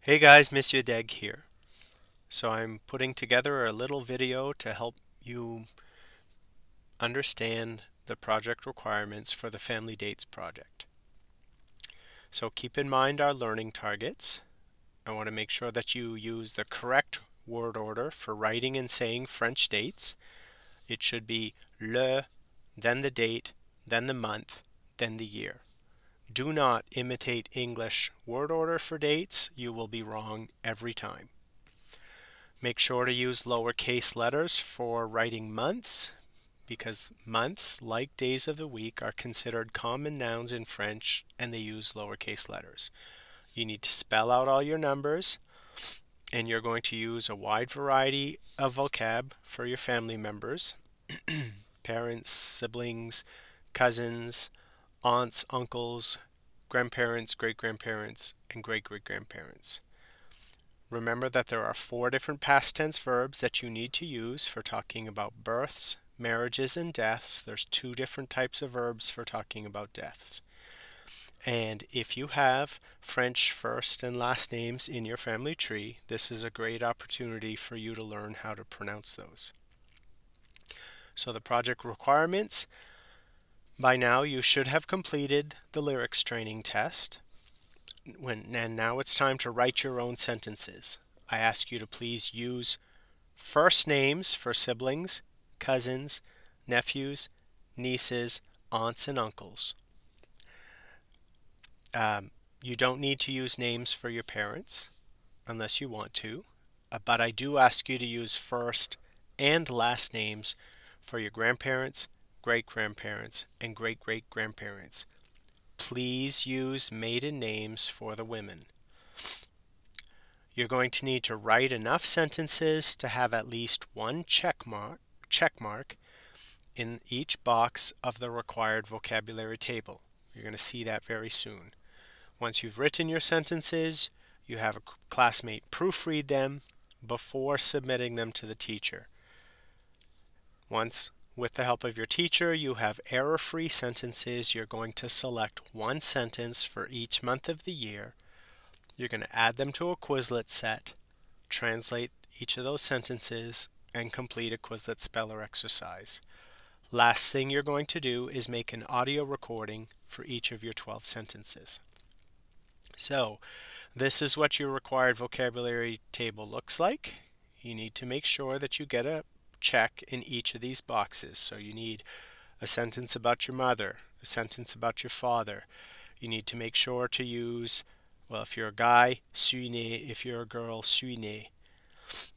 Hey guys, Monsieur Deg here. So I'm putting together a little video to help you understand the project requirements for the Family Dates project. So keep in mind our learning targets. I want to make sure that you use the correct word order for writing and saying French dates. It should be le, then the date, then the month, then the year. Do not imitate English word order for dates. You will be wrong every time. Make sure to use lowercase letters for writing months, because months, like days of the week, are considered common nouns in French and they use lowercase letters. You need to spell out all your numbers, and you're going to use a wide variety of vocab for your family members, parents, siblings, cousins, aunts, uncles, grandparents, great-grandparents, and great-great-grandparents. Remember that there are 4 different past tense verbs that you need to use for talking about births, marriages, and deaths. There's 2 different types of verbs for talking about deaths. And if you have French first and last names in your family tree, this is a great opportunity for you to learn how to pronounce those. So the project requirements: by now you should have completed the lyrics training test. And now it's time to write your own sentences. I ask you to please use first names for siblings, cousins, nephews, nieces, aunts, and uncles. You don't need to use names for your parents unless you want to, but I do ask you to use first and last names for your grandparents, great-grandparents, and great-great-grandparents. Please use maiden names for the women. You're going to need to write enough sentences to have at least one check mark in each box of the required vocabulary table. You're going to see that very soon. Once you've written your sentences, you have a classmate proofread them before submitting them to the teacher. Once, with the help of your teacher, you have error-free sentences. You're going to select one sentence for each month of the year. You're going to add them to a Quizlet set, translate each of those sentences, and complete a Quizlet speller exercise. Last thing you're going to do is make an audio recording for each of your 12 sentences. So, this is what your required vocabulary table looks like. You need to make sure that you get a check in each of these boxes. So you need a sentence about your mother, a sentence about your father. You need to make sure to use, well, if you're a guy, suis né, if you're a girl, suis né,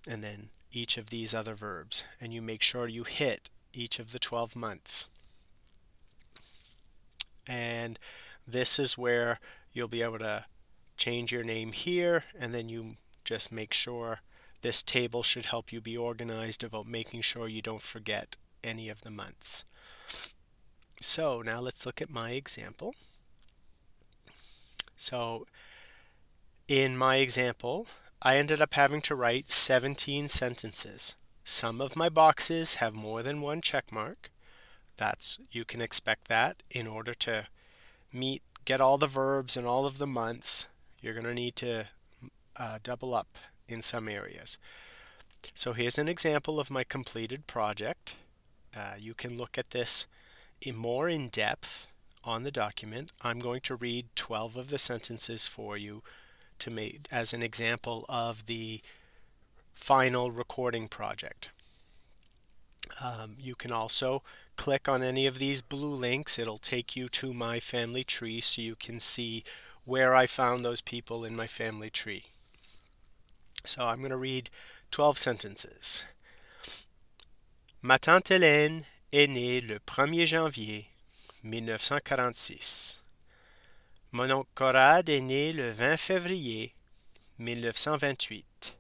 and then each of these other verbs. And you make sure you hit each of the 12 months. And this is where you'll be able to change your name here, and then you just make sure. This table should help you be organized about making sure you don't forget any of the months. So now let's look at my example. So in my example, I ended up having to write 17 sentences. Some of my boxes have more than one check mark. You can expect that. In order to get all the verbs and all of the months, you're going to need to double up in some areas. So here's an example of my completed project. You can look at this more in depth on the document. I'm going to read 12 of the sentences for you to make as an example of the final recording project. You can also click on any of these blue links. It'll take you to my family tree so you can see where I found those people in my family tree. So I'm going to read 12 sentences. Ma tante Hélène est née le 1er janvier 1946. Mon oncle Conrad est né le 20 février 1928.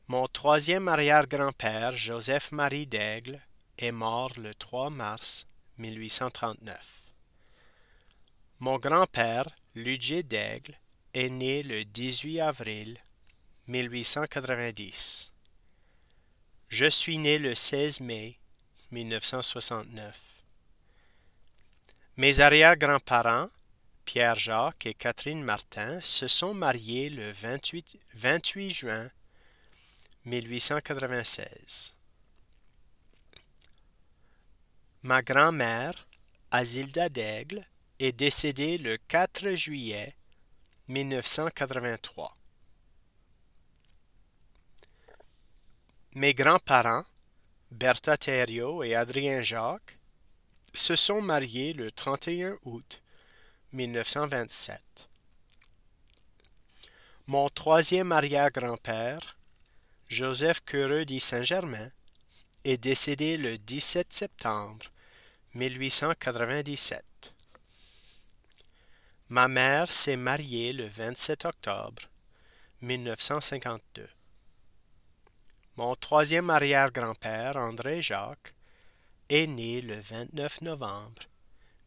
Mon troisième arrière-grand-père, Joseph-Marie Daigle, est mort le 3 mars 1839. Mon grand-père, Lugier Daigle, est né le 18 avril 1890. Je suis né le 16 mai 1969. Mes arrière-grands-parents, Pierre-Jacques et Catherine Martin se sont mariés le 28 juin 1896. Ma grand-mère, Azilda Daigle, est décédée le 4 juillet 1983. Mes grands-parents, Bertha Thériault et Adrien Jacques, se sont mariés le 31 août 1927. Mon troisième arrière-grand-père, Joseph Queureux dit Saint-Germain, est décédé le 17 septembre 1897. Ma mère s'est mariée le 27 octobre 1952. Mon troisième arrière-grand-père, André Jacques, est né le 29 novembre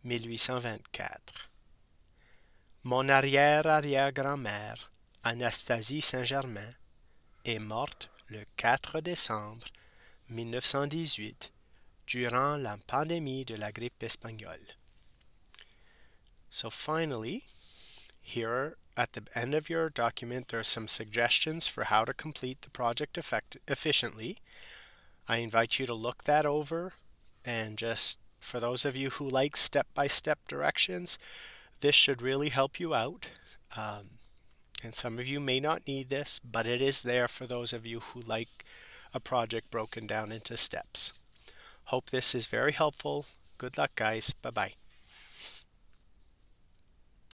1824. Mon arrière-arrière-grand-mère, Anastasie Saint-Germain, est morte le 4 décembre 1918 durant la pandémie de la grippe espagnole. So finally, here at the end of your document, there are some suggestions for how to complete the project efficiently. I invite you to look that over, and just for those of you who like step-by-step directions, this should really help you out. And some of you may not need this, but it is there for those of you who like a project broken down into steps. Hope this is very helpful. Good luck, guys. Bye-bye.